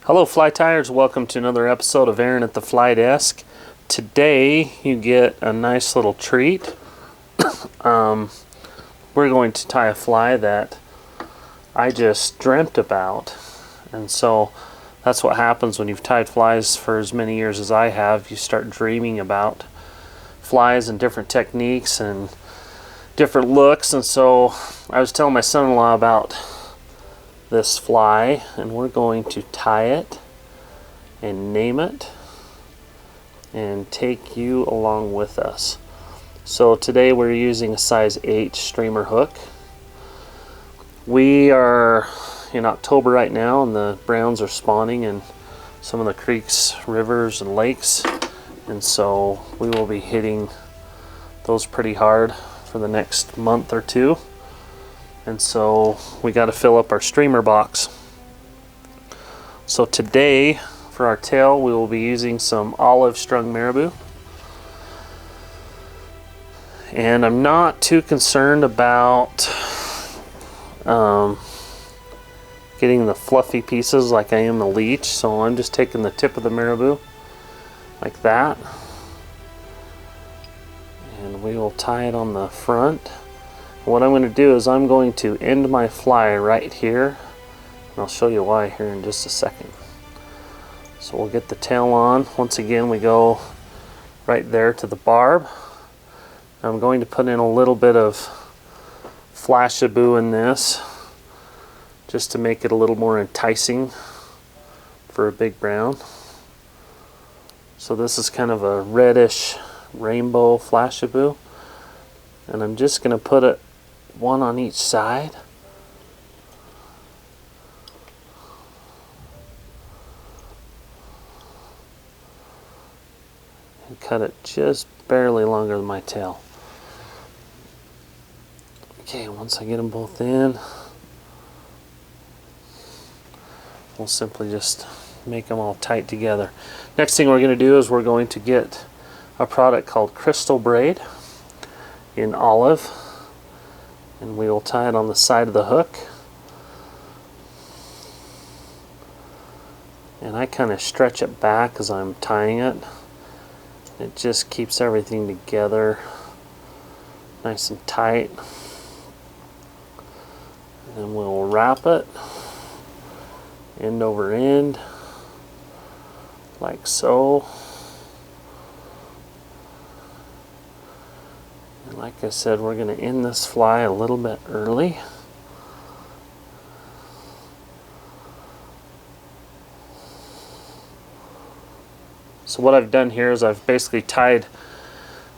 Hello fly tiers, welcome to another episode of Aaron at the Fly Desk. Today you get a nice little treat. We're going to tie a fly that I just dreamt about. And so that's what happens when you've tied flies for as many years as I have. You start dreaming about flies and different techniques and different looks. And so I was telling my son-in-law about this fly, and we're going to tie it and name it and take you along with us. So today we're using a size 8 streamer hook. We are in October right now, and the browns are spawning in some of the creeks, rivers, and lakes, and so we will be hitting those pretty hard for the next month or two. And so we got to fill up our streamer box. So today for our tail we will be using some olive strung marabou. And I'm not too concerned about getting the fluffy pieces like I am the leech, so I'm just taking the tip of the marabou like that, and we will tie it on the front. What I'm going to do is I'm going to end my fly right here, and I'll show you why here in just a second. So we'll get the tail on. Once again, we go right there to the barb. I'm going to put in a little bit of flashabou in this just to make it a little more enticing for a big brown. So this is kind of a reddish rainbow flashabou, and I'm just going to put it one on each side. And cut it just barely longer than my tail. Okay, once I get them both in, we'll simply just make them all tight together. Next thing we're going to do is we're going to get a product called Crystal Braid in olive, and we will tie it on the side of the hook. And I kind of stretch it back as I'm tying it. It just keeps everything together nice and tight. And then we'll wrap it end over end like so. And like I said, we're going to end this fly a little bit early. So what I've done here is I've basically tied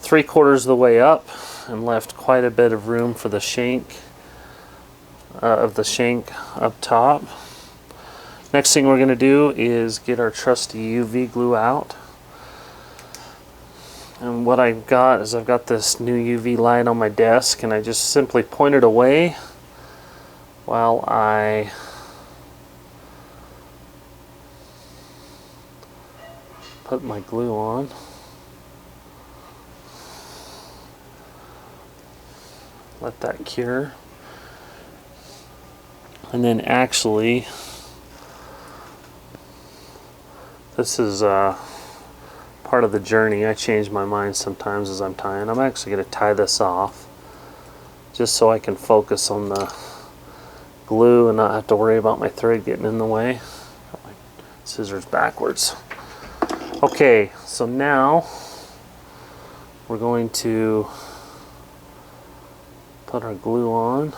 3/4 of the way up and left quite a bit of room for the shank up top. Next thing we're going to do is get our trusty UV glue out. And what I've got is I've got this new UV light on my desk, and I just simply point it away while I put my glue on. Let that cure. And then actually, this is part of the journey. I change my mind sometimes as I'm tying. I'm actually going to tie this off just so I can focus on the glue and not have to worry about my thread getting in the way. Got my scissors backwards. Okay, so now we're going to put our glue on.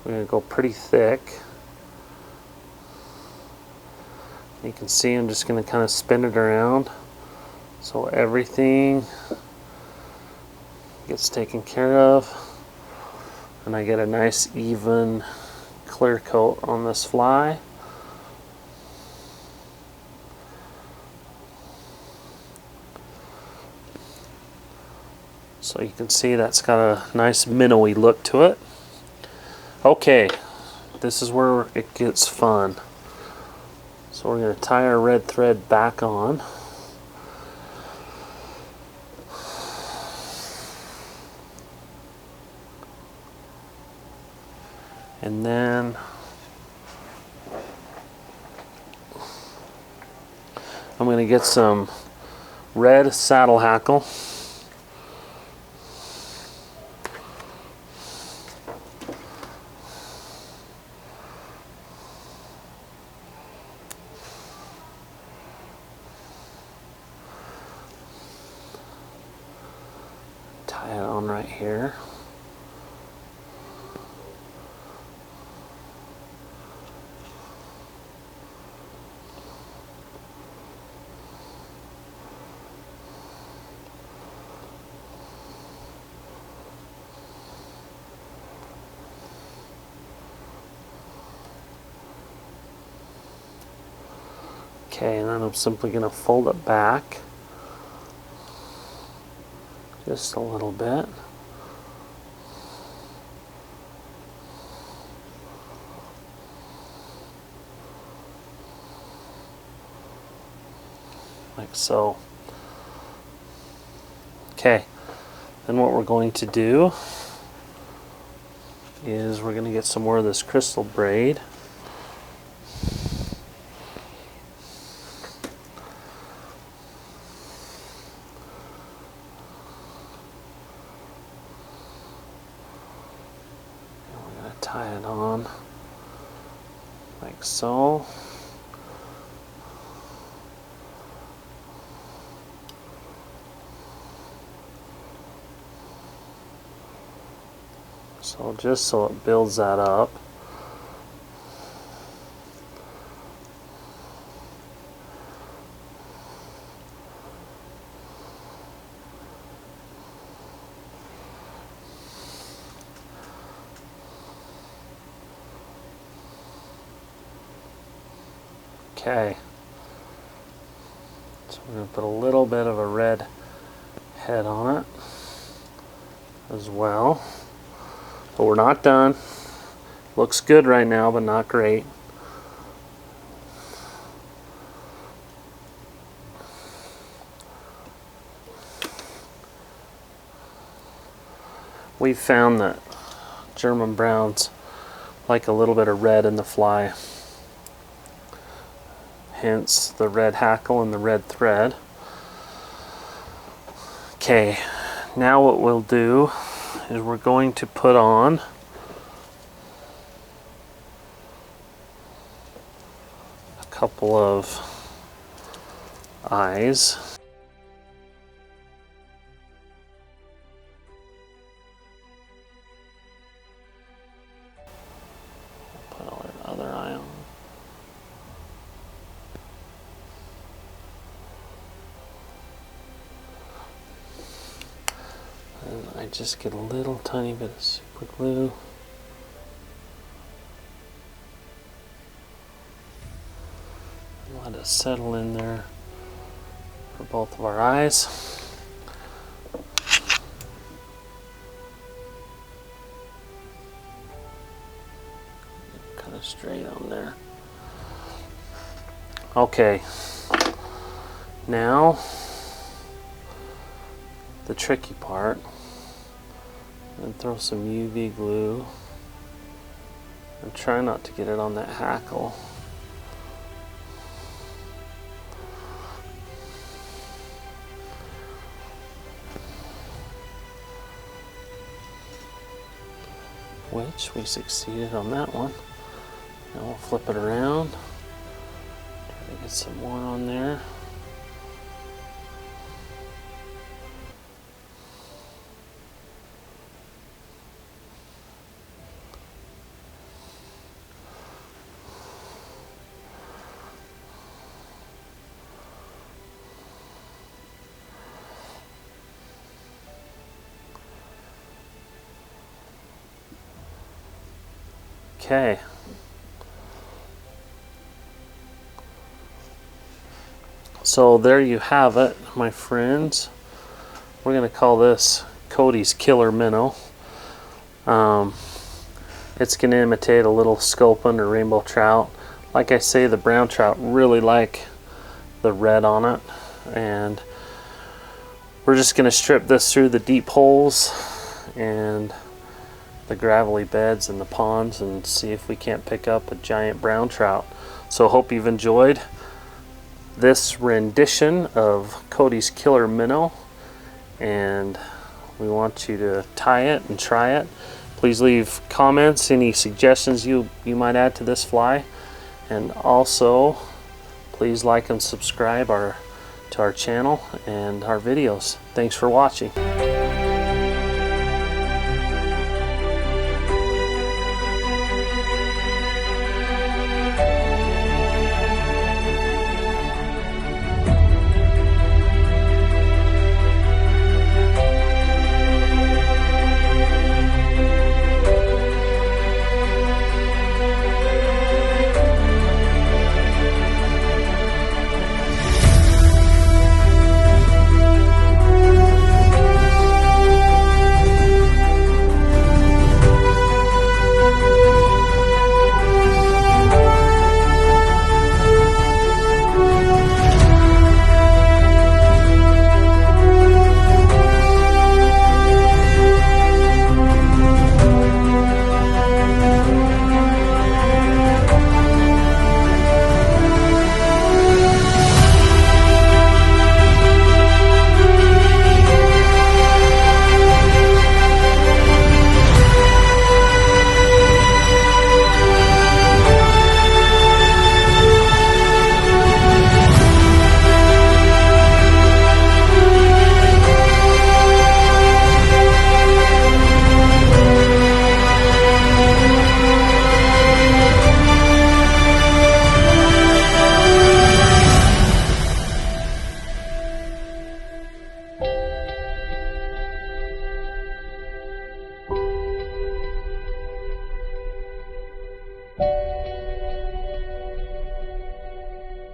We're going to go pretty thick. You can see I'm just going to kind of spin it around so everything gets taken care of, and I get a nice even clear coat on this fly. So you can see that's got a nice minnowy look to it. Okay, this is where it gets fun. So we're going to tie our red thread back on. And then I'm going to get some red saddle hackle. Tie it on right here. Okay, and then I'm simply going to fold it back just a little bit. Like so. Okay, then what we're going to do is we're going to get some more of this crystal braid. Tie it on like so. So just so it builds that up. Okay, so we're going to put a little bit of a red head on it as well. But we're not done. Looks good right now, but not great. We've found that German browns like a little bit of red in the fly. Hence the red hackle and the red thread. Okay, now what we'll do is we're going to put on a couple of eyes. Put our other eye on. And I just get a little tiny bit of super glue. Let it settle in there for both of our eyes. Kind of straight on there. Okay, now the tricky part, and throw some UV glue and try not to get it on that hackle. Which we succeeded on that one. Now we'll flip it around, try to get some more on there. Okay. So there you have it, my friends. We're going to call this Kody's Killer Minnow. It's going to imitate a little sculpin or rainbow trout. Like I say, the brown trout really like the red on it. And we're just going to strip this through the deep holes and the gravelly beds in the ponds and see if we can't pick up a giant brown trout. So hope you've enjoyed. this rendition of Kody's Killer Minnow, and we want you to tie it and try it. Please leave comments, any suggestions you might add to this fly, and also please like and subscribe to our channel and our videos. Thanks for watching.